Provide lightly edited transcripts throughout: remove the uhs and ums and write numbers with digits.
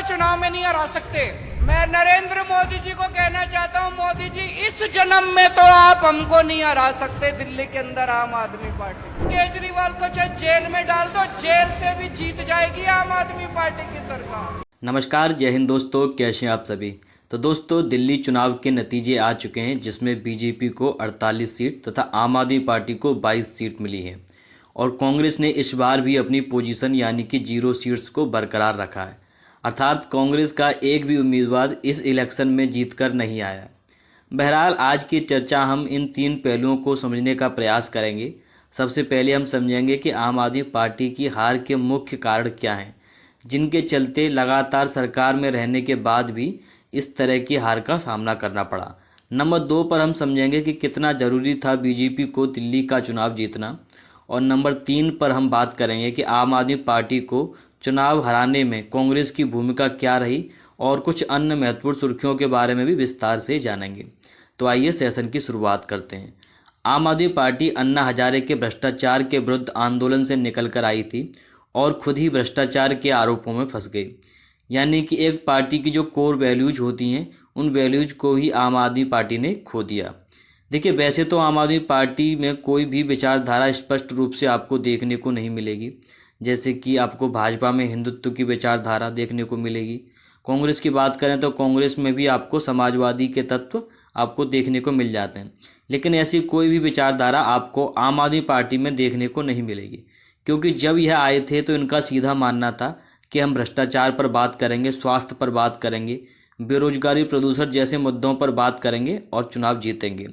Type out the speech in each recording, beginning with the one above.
चुनाव में नहीं हरा सकते। मैं नरेंद्र मोदी जी को कहना चाहता हूं, मोदी जी इस जन्म में तो आप हमको नहीं हरा सकते दिल्ली के अंदर आम आदमी पार्टी। केजरीवाल को चाहे जेल में डाल दो, जेल से भी जीत जाएगी आम आदमी पार्टी की सरकार। नमस्कार, जय हिंद दोस्तों, कैसे हैं आप सभी। तो दोस्तों, दिल्ली चुनाव के नतीजे आ चुके हैं जिसमें बीजेपी को 48 सीट तथा आम आदमी पार्टी को 22 सीट मिली है और कांग्रेस ने इस बार भी अपनी पोजीशन यानी कि 0 सीट्स को बरकरार रखा है। अर्थात कांग्रेस का एक भी उम्मीदवार इस इलेक्शन में जीतकर नहीं आया। बहरहाल आज की चर्चा हम इन 3 पहलुओं को समझने का प्रयास करेंगे। सबसे पहले हम समझेंगे कि आम आदमी पार्टी की हार के मुख्य कारण क्या हैं, जिनके चलते लगातार सरकार में रहने के बाद भी इस तरह की हार का सामना करना पड़ा। नंबर 2 पर हम समझेंगे कि कितना ज़रूरी था बीजेपी को दिल्ली का चुनाव जीतना। और नंबर 3 पर हम बात करेंगे कि आम आदमी पार्टी को चुनाव हराने में कांग्रेस की भूमिका क्या रही और कुछ अन्य महत्वपूर्ण सुर्खियों के बारे में भी विस्तार से जानेंगे। तो आइए सेशन की शुरुआत करते हैं। आम आदमी पार्टी अन्ना हजारे के भ्रष्टाचार के विरुद्ध आंदोलन से निकल कर आई थी और खुद ही भ्रष्टाचार के आरोपों में फंस गई। यानी कि एक पार्टी की जो कोर वैल्यूज होती हैं, उन वैल्यूज को ही आम आदमी पार्टी ने खो दिया। देखिए, वैसे तो आम आदमी पार्टी में कोई भी विचारधारा स्पष्ट रूप से आपको देखने को नहीं मिलेगी। जैसे कि आपको भाजपा में हिंदुत्व की विचारधारा देखने को मिलेगी। कांग्रेस की बात करें तो कांग्रेस में भी आपको समाजवादी के तत्व आपको देखने को मिल जाते हैं, लेकिन ऐसी कोई भी विचारधारा आपको आम आदमी पार्टी में देखने को नहीं मिलेगी। क्योंकि जब यह आए थे तो इनका सीधा मानना था कि हम भ्रष्टाचार पर बात करेंगे, स्वास्थ्य पर बात करेंगे, बेरोजगारी, प्रदूषण जैसे मुद्दों पर बात करेंगे और चुनाव जीतेंगे।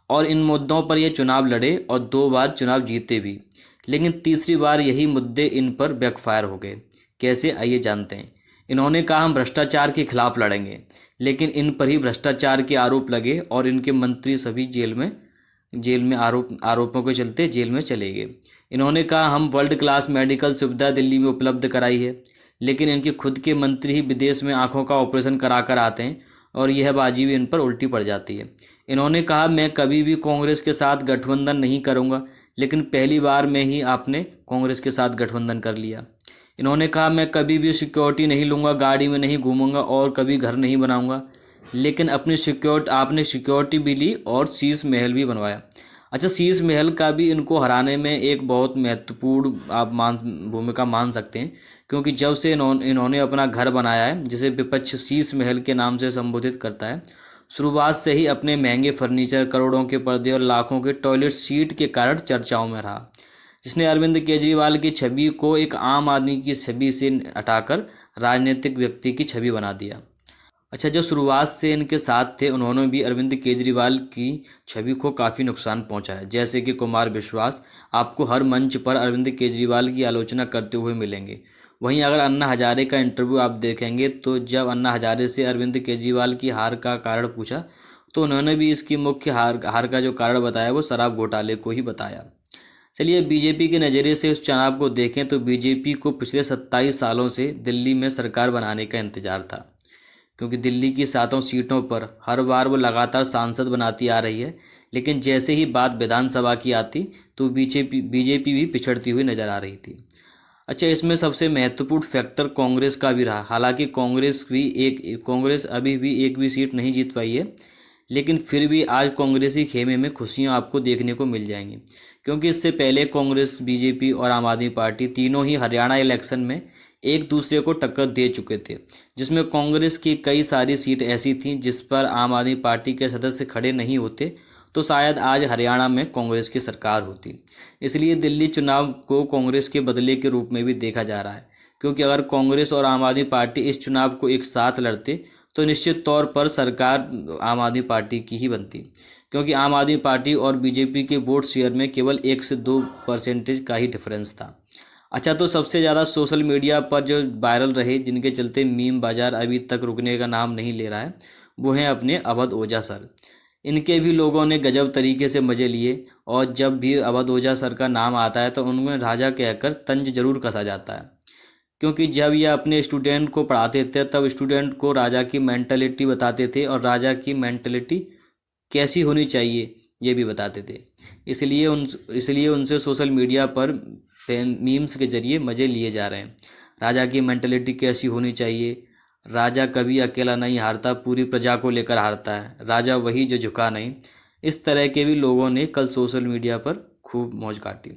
और इन मुद्दों पर ये चुनाव लड़े और 2 बार चुनाव जीते भी, लेकिन तीसरी बार यही मुद्दे इन पर बैकफायर हो गए। कैसे, आइए जानते हैं। इन्होंने कहा हम भ्रष्टाचार के खिलाफ लड़ेंगे, लेकिन इन पर ही भ्रष्टाचार के आरोप लगे और इनके मंत्री सभी जेल में आरोपों के चलते जेल में चले गए। इन्होंने कहा हम वर्ल्ड क्लास मेडिकल सुविधा दिल्ली में उपलब्ध कराई है, लेकिन इनके खुद के मंत्री ही विदेश में आंखों का ऑपरेशन करा कर आते हैं और यह बाजी भी इन पर उल्टी पड़ जाती है। इन्होंने कहा मैं कभी भी कांग्रेस के साथ गठबंधन नहीं करूंगा, लेकिन पहली बार में ही आपने कांग्रेस के साथ गठबंधन कर लिया। इन्होंने कहा मैं कभी भी सिक्योरिटी नहीं लूँगा, गाड़ी में नहीं घूमूंगा और कभी घर नहीं बनाऊंगा, लेकिन आपने सिक्योरिटी भी ली और शीश महल भी बनवाया। अच्छा, शीश महल का भी इनको हराने में एक बहुत महत्वपूर्ण आप भूमिका मान सकते हैं, क्योंकि जब से इन्होंने अपना घर बनाया है, जिसे विपक्ष शीश महल के नाम से संबोधित करता है, शुरुआत से ही अपने महंगे फर्नीचर, करोड़ों के पर्दे और लाखों के टॉयलेट सीट के कारण चर्चाओं में रहा, जिसने अरविंद केजरीवाल की छवि को एक आम आदमी की छवि से हटाकर राजनीतिक व्यक्ति की छवि बना दिया। अच्छा, जो शुरुआत से इनके साथ थे उन्होंने भी अरविंद केजरीवाल की छवि को काफ़ी नुकसान पहुंचाया। जैसे कि कुमार विश्वास आपको हर मंच पर अरविंद केजरीवाल की आलोचना करते हुए मिलेंगे। वहीं अगर अन्ना हजारे का इंटरव्यू आप देखेंगे तो जब अन्ना हजारे से अरविंद केजरीवाल की हार का कारण पूछा तो उन्होंने भी इसकी मुख्य हार का जो कारण बताया वो शराब घोटाले को ही बताया। चलिए, बीजेपी के नज़रिए से उस चुनाव को देखें तो बीजेपी को पिछले 27 सालों से दिल्ली में सरकार बनाने का इंतजार था, क्योंकि दिल्ली की 7 सीटों पर हर बार वो लगातार सांसद बनाती आ रही है, लेकिन जैसे ही बात विधानसभा की आती तो बीजेपी भी पिछड़ती हुई नजर आ रही थी। अच्छा, इसमें सबसे महत्वपूर्ण फैक्टर कांग्रेस का भी रहा। हालांकि कांग्रेस अभी भी एक भी सीट नहीं जीत पाई है, लेकिन फिर भी आज कांग्रेसी खेमे में खुशियां आपको देखने को मिल जाएंगी, क्योंकि इससे पहले कांग्रेस, बीजेपी और आम आदमी पार्टी तीनों ही हरियाणा इलेक्शन में एक दूसरे को टक्कर दे चुके थे, जिसमें कांग्रेस की कई सारी सीट ऐसी थीं जिस पर आम आदमी पार्टी के सदस्य खड़े नहीं होते तो शायद आज हरियाणा में कांग्रेस की सरकार होती। इसलिए दिल्ली चुनाव को कांग्रेस के बदले के रूप में भी देखा जा रहा है, क्योंकि अगर कांग्रेस और आम आदमी पार्टी इस चुनाव को एक साथ लड़ते तो निश्चित तौर पर सरकार आम आदमी पार्टी की ही बनती, क्योंकि आम आदमी पार्टी और बीजेपी के वोट शेयर में केवल 1 से 2% का ही डिफरेंस था। अच्छा, तो सबसे ज़्यादा सोशल मीडिया पर जो वायरल रहे, जिनके चलते मीम बाजार अभी तक रुकने का नाम नहीं ले रहा है, वो हैं अपने अवध ओझा सर। इनके भी लोगों ने गजब तरीके से मज़े लिए और जब भी अवध ओझा सर का नाम आता है तो उनमें राजा कहकर तंज जरूर कसा जाता है, क्योंकि जब ये अपने स्टूडेंट को पढ़ाते थे तब स्टूडेंट को राजा की मेंटलिटी बताते थे और राजा की मेंटलिटी कैसी होनी चाहिए ये भी बताते थे। इसलिए उनसे सोशल मीडिया पर मीम्स के जरिए मज़े लिए जा रहे हैं। राजा की मेंटलिटी कैसी होनी चाहिए, राजा कभी अकेला नहीं हारता, पूरी प्रजा को लेकर हारता है, राजा वही जो झुका नहीं। इस तरह के भी लोगों ने कल सोशल मीडिया पर खूब मौज काटी।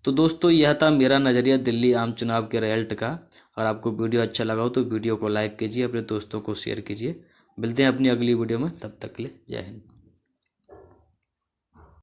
तो दोस्तों यह था मेरा नज़रिया दिल्ली आम चुनाव के रिजल्ट का। और आपको वीडियो अच्छा लगा हो तो वीडियो को लाइक कीजिए, अपने दोस्तों को शेयर कीजिए। मिलते हैं अपनी अगली वीडियो में, तब तक के लिए जय हिंद।